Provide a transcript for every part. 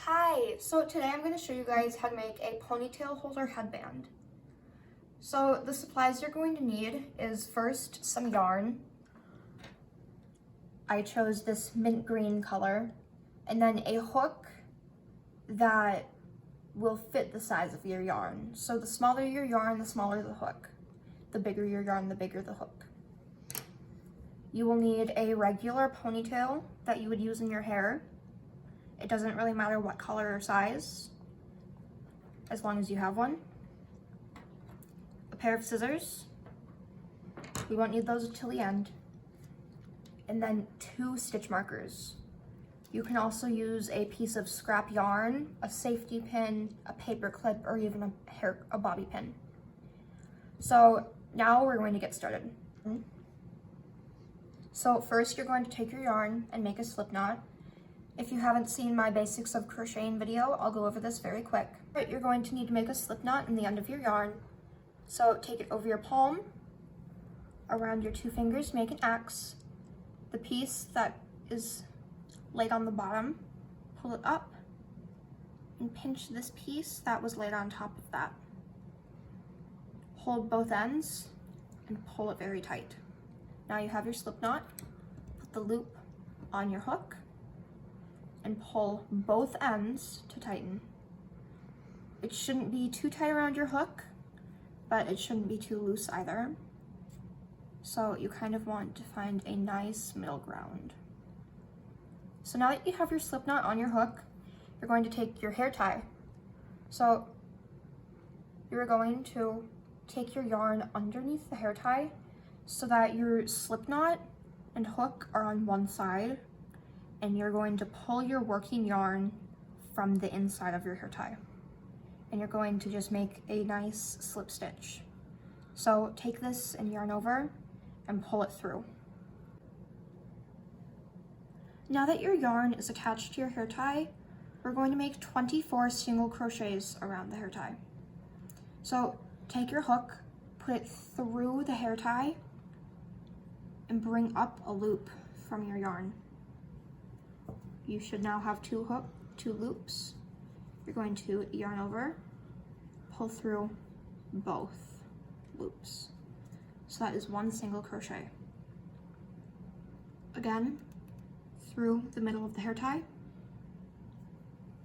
Hi, so today I'm going to show you guys how to make a ponytail holder headband. So the supplies you're going to need is first some yarn. I chose this mint green color, and then a hook that will fit the size of your yarn. So the smaller your yarn, the smaller the hook. The bigger your yarn, the bigger the hook. You will need a regular ponytail that you would use in your hair. It doesn't really matter what color or size, as long as you have one. A pair of scissors. We won't need those until the end. And then 2 stitch markers. You can also use a piece of scrap yarn, a safety pin, a paper clip, or even a bobby pin. So now we're going to get started. So first you're going to take your yarn and make a slip knot. If you haven't seen my basics of crocheting video, I'll go over this very quick. You're going to need to make a slip knot in the end of your yarn. So take it over your palm, around your 2 fingers, make an X. The piece that is laid on the bottom, pull it up, and pinch this piece that was laid on top of that. Hold both ends and pull it very tight. Now you have your slip knot. Put the loop on your hook and pull both ends to tighten. It shouldn't be too tight around your hook, but it shouldn't be too loose either. So you kind of want to find a nice middle ground. So now that you have your slip knot on your hook, you're going to take your hair tie. So you're going to take your yarn underneath the hair tie so that your slip knot and hook are on one side, and you're going to pull your working yarn from the inside of your hair tie. And you're going to just make a nice slip stitch. So take this and yarn over and pull it through. Now that your yarn is attached to your hair tie, we're going to make 24 single crochets around the hair tie. So take your hook, put it through the hair tie, and bring up a loop from your yarn. You should now have 2 loops. You're going to yarn over, pull through both loops. So that is 1 single crochet. Again, through the middle of the hair tie,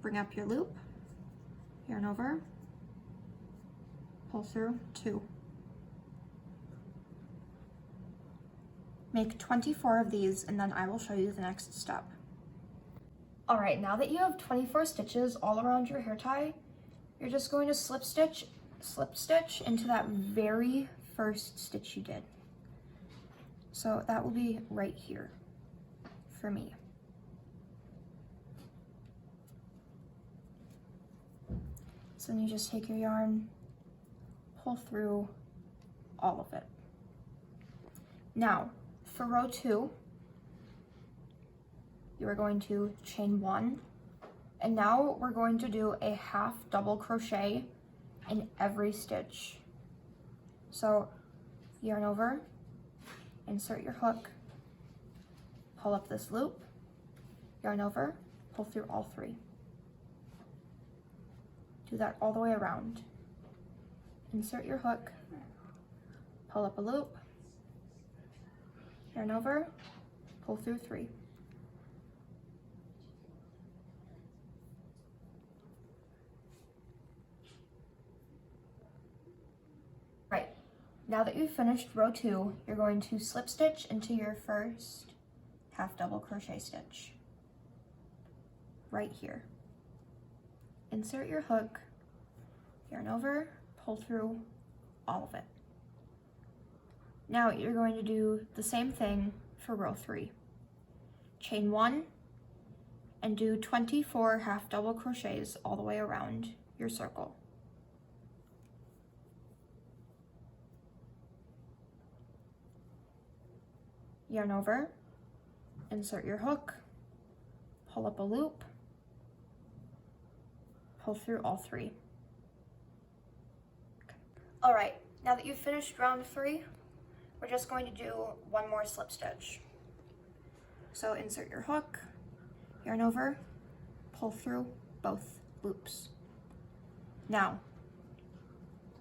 bring up your loop, yarn over, pull through 2. Make 24 of these, and then I will show you the next step. All right, now that you have 24 stitches all around your hair tie, you're just going to slip stitch into that very first stitch you did. So that will be right here for me. So then you just take your yarn, pull through all of it. Now, for row 2, you are going to chain 1, and now we're going to do a half double crochet in every stitch. So yarn over, insert your hook, pull up this loop, yarn over, pull through all 3. Do that all the way around. Insert your hook, pull up a loop, yarn over, pull through 3. Right, now that you've finished row 2, you're going to slip stitch into your first half double crochet stitch. Right here. Insert your hook, yarn over, pull through all of it. Now you're going to do the same thing for row 3. Chain 1 and do 24 half double crochets all the way around your circle. Yarn over, insert your hook, pull up a loop, pull through all 3. Okay. All right, now that you've finished round 3, we're just going to do 1 more slip stitch. So insert your hook, yarn over, pull through both loops. Now,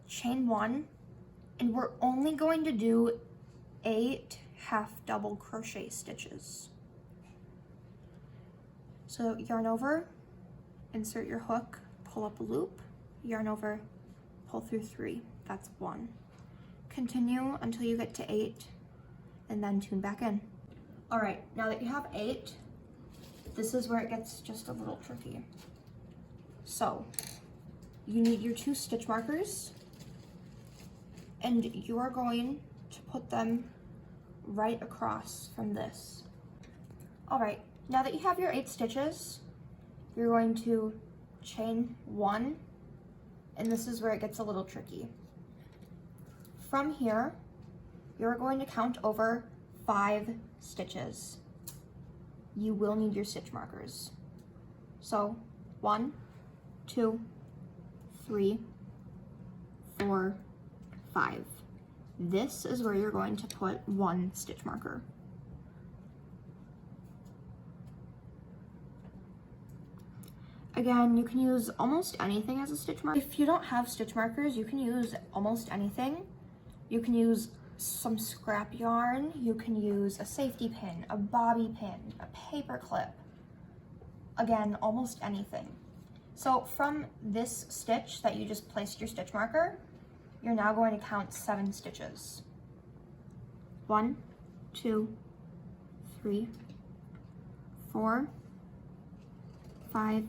chain 1, and we're only going to do 8 half double crochet stitches. So yarn over, insert your hook, pull up a loop, yarn over, pull through 3. That's 1. Continue until you get to 8, and then tune back in. All right, now that you have 8, this is where it gets just a little tricky. So you need your 2 stitch markers, and you are going to put them right across from this. All right, now that you have your 8 stitches, you're going to chain 1, and this is where it gets a little tricky. From here, you're going to count over 5 stitches. You will need your stitch markers. So 1, 2, 3, 4, 5. This is where you're going to put 1 stitch marker. Again, you can use almost anything as a stitch marker. If you don't have stitch markers, you can use almost anything. You can use some scrap yarn, you can use a safety pin, a bobby pin, a paper clip. Again, almost anything. So from this stitch that you just placed your stitch marker, you're now going to count 7 stitches. 1, 2, 3, 4, 5,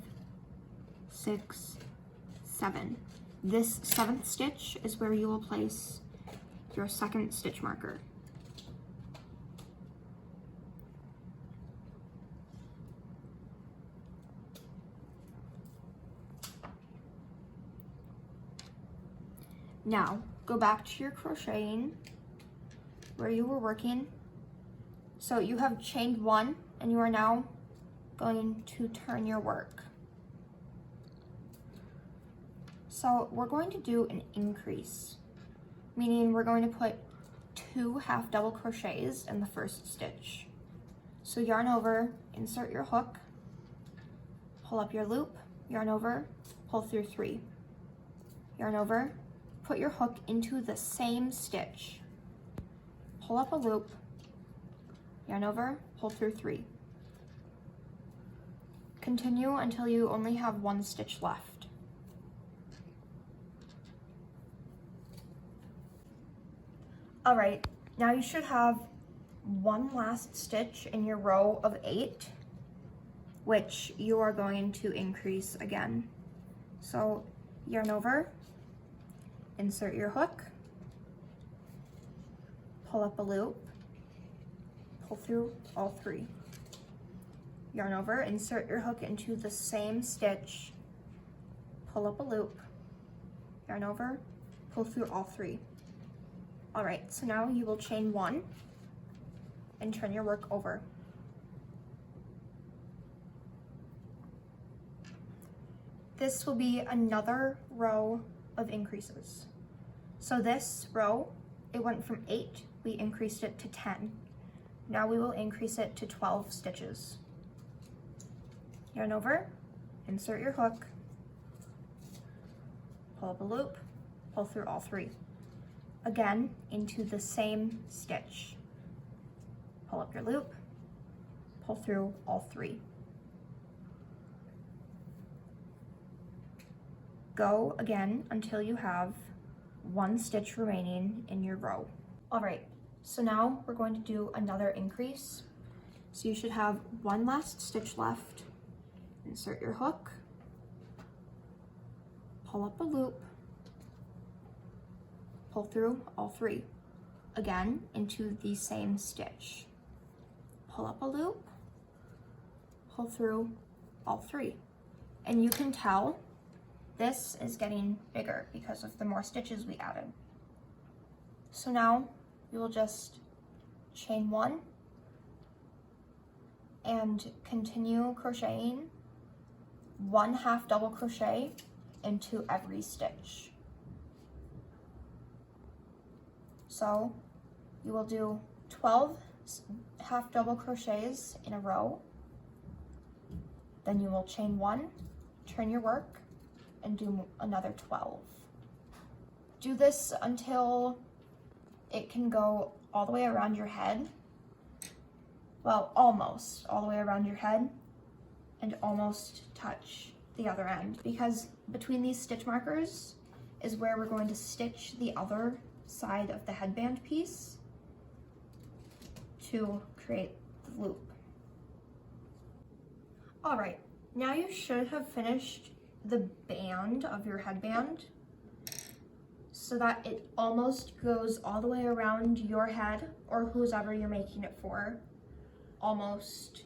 6, 7. This 7th stitch is where you will place your 2nd stitch marker. Now, go back to your crocheting where you were working. So you have chained 1, and you are now going to turn your work. So we're going to do an increase, meaning we're going to put 2 half double crochets in the first stitch. So yarn over, insert your hook, pull up your loop, yarn over, pull through 3. Yarn over, put your hook into the same stitch, pull up a loop, yarn over, pull through 3. Continue until you only have 1 stitch left. All right, now you should have 1 last stitch in your row of 8, which you are going to increase again. So yarn over, insert your hook, pull up a loop, pull through all 3. Yarn over, insert your hook into the same stitch, pull up a loop, yarn over, pull through all 3. All right, so now you will chain 1 and turn your work over. This will be another row of increases. So this row, it went from 8, we increased it to 10. Now we will increase it to 12 stitches. Yarn over, insert your hook, pull up a loop, pull through all 3. Again, into the same stitch. Pull up your loop, pull through all 3. Go again until you have 1 stitch remaining in your row. All right, so now we're going to do another increase. So you should have 1 last stitch left. Insert your hook, pull up a loop, pull through all 3. Again, into the same stitch. Pull up a loop, pull through all 3. And you can tell this is getting bigger because of the more stitches we added. So now we will just chain 1 and continue crocheting 1 half double crochet into every stitch. So you will do 12 half double crochets in a row, then you will chain 1 turn your work, and do another 12. Do this until it can go all the way around your head. Well, almost all the way around your head and almost touch the other end, because between these stitch markers is where we're going to stitch the other side of the headband piece to create the loop. All right, now you should have finished the band of your headband so that it almost goes all the way around your head, or whoever you're making it for, almost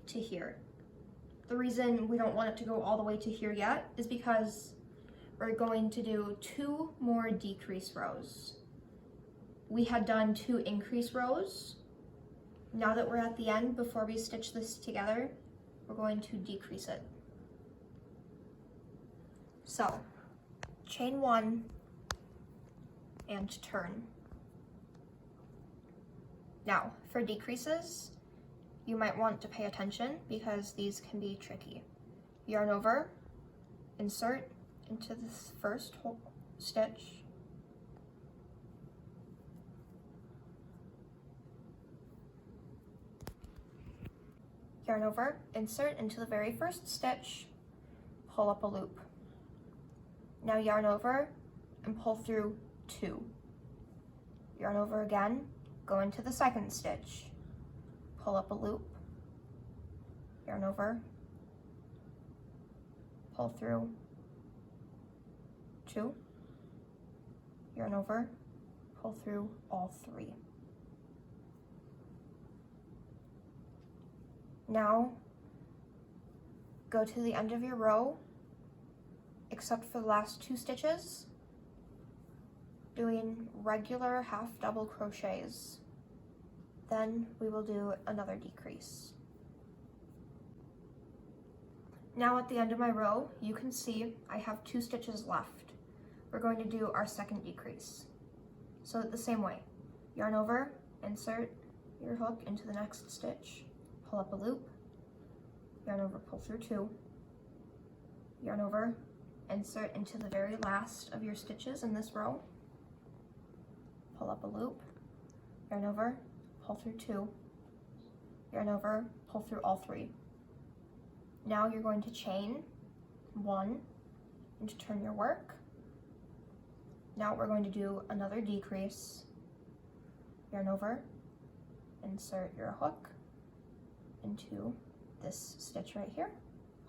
to here. The reason we don't want it to go all the way to here yet is because we're going to do 2 more decrease rows. We had done 2 increase rows. Now that we're at the end, before we stitch this together, we're going to decrease it. So, chain 1 and turn. Now, for decreases, you might want to pay attention because these can be tricky. Yarn over, insert into this first stitch, yarn over, insert into the very first stitch, pull up a loop. Now yarn over and pull through 2. Yarn over again, go into the second stitch, pull up a loop, yarn over, pull through 2, yarn over, pull through all 3. Now, go to the end of your row, except for the last 2 stitches, doing regular half double crochets. Then we will do another decrease. Now at the end of my row, you can see I have 2 stitches left. We're going to do our second decrease. So the same way, yarn over, insert your hook into the next stitch, pull up a loop, yarn over, pull through 2, yarn over, insert into the very last of your stitches in this row, pull up a loop, yarn over, pull through 2, yarn over, pull through all 3. Now you're going to chain 1 and to turn your work. Now we're going to do another decrease, yarn over, insert your hook into this stitch right here,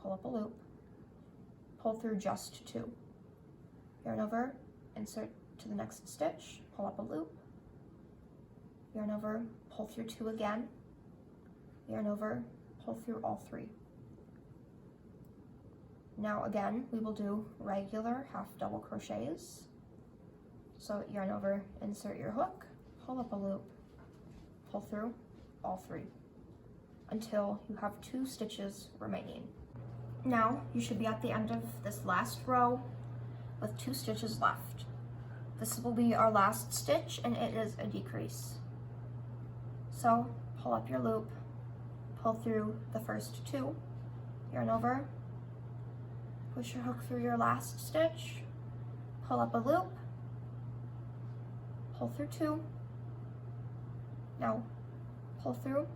pull up a loop, pull through just 2, yarn over, insert to the next stitch, pull up a loop, yarn over, pull through 2 again, yarn over, pull through all 3. Now again, we will do regular half double crochets. So yarn over, insert your hook, pull up a loop, pull through all 3 until you have 2 stitches remaining. Now you should be at the end of this last row with 2 stitches left. This will be our last stitch and it is a decrease. So pull up your loop, pull through the first 2, yarn over, push your hook through your last stitch, pull up a loop, pull through 2, now pull through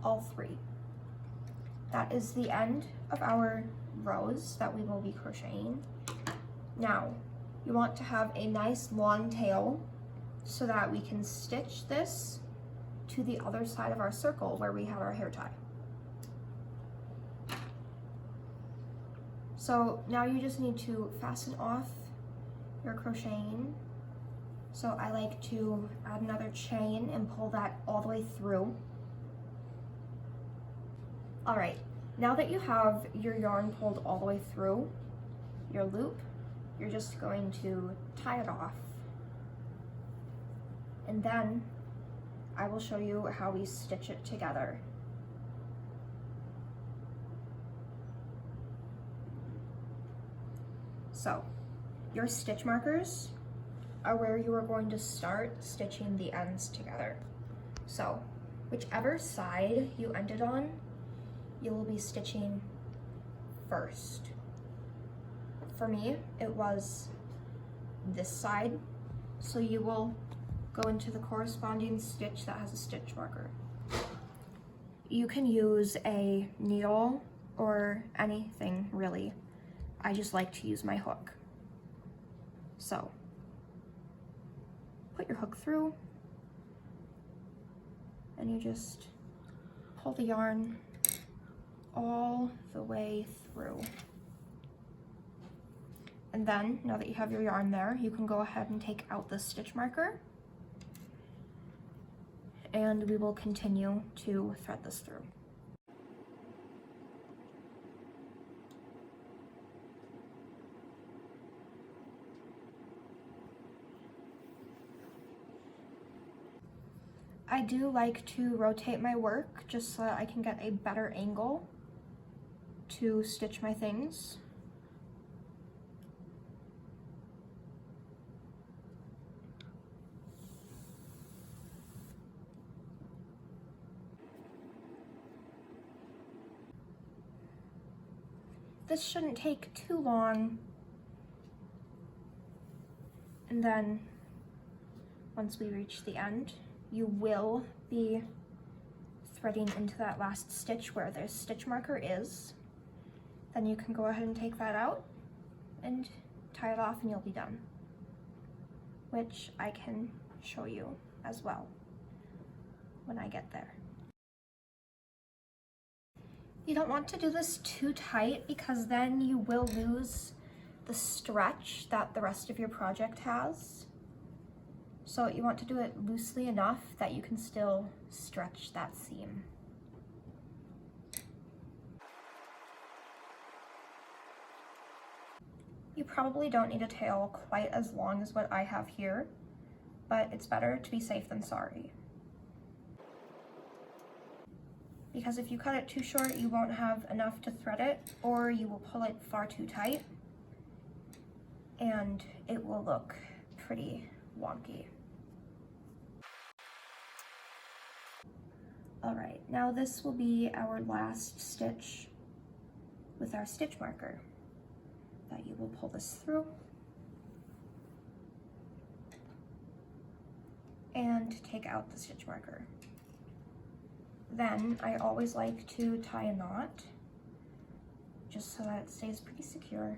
all 3. That is the end of our rows that we will be crocheting. Now, you want to have a nice long tail so that we can stitch this to the other side of our circle where we have our hair tie. So now you just need to fasten off your crocheting. So I like to add another chain and pull that all the way through. All right, now that you have your yarn pulled all the way through your loop, you're just going to tie it off. And then I will show you how we stitch it together. So, your stitch markers are where you are going to start stitching the ends together. So, whichever side you ended on, you will be stitching first. For me, it was this side. So you will go into the corresponding stitch that has a stitch marker. You can use a needle or anything really. I just like to use my hook. So put your hook through and you just pull the yarn all the way through. And then, now that you have your yarn there, you can go ahead and take out the stitch marker and we will continue to thread this through. I do like to rotate my work just so that I can get a better angle to stitch my things. This shouldn't take too long. And then once we reach the end, you will be threading into that last stitch where the stitch marker is. Then you can go ahead and take that out and tie it off and you'll be done, which I can show you as well when I get there. You don't want to do this too tight because then you will lose the stretch that the rest of your project has. So you want to do it loosely enough that you can still stretch that seam. You probably don't need a tail quite as long as what I have here, but it's better to be safe than sorry. Because if you cut it too short, you won't have enough to thread it, or you will pull it far too tight, and it will look pretty wonky. All right, now this will be our last stitch with our stitch marker that you will pull this through and take out the stitch marker. Then I always like to tie a knot just so that it stays pretty secure.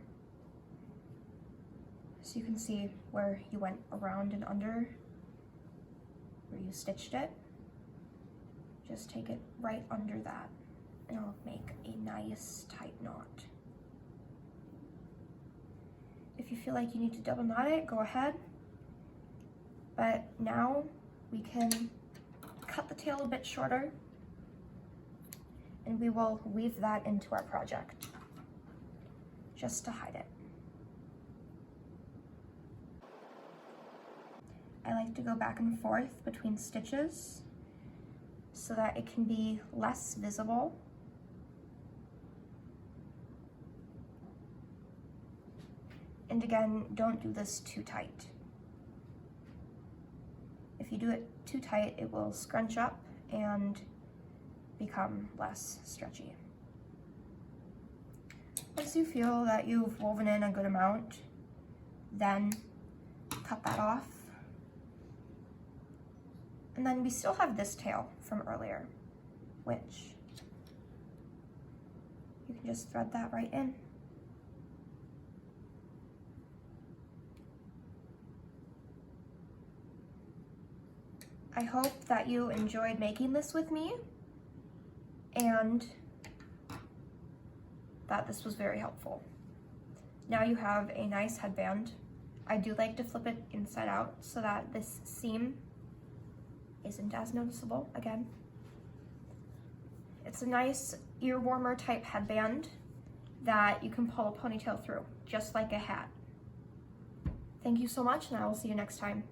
So you can see where you went around and under, where you stitched it. Just take it right under that and it'll make a nice tight knot. If you feel like you need to double knot it, go ahead. But now we can cut the tail a bit shorter and we will weave that into our project just to hide it. I like to go back and forth between stitches so that it can be less visible. And again, don't do this too tight. If you do it too tight, it will scrunch up and become less stretchy. Once you feel that you've woven in a good amount, then cut that off. And then we still have this tail from earlier, which you can just thread that right in. I hope that you enjoyed making this with me and that this was very helpful. Now you have a nice headband. I do like to flip it inside out so that this seam isn't as noticeable again. It's a nice ear warmer type headband that you can pull a ponytail through, just like a hat. Thank you so much, and I will see you next time.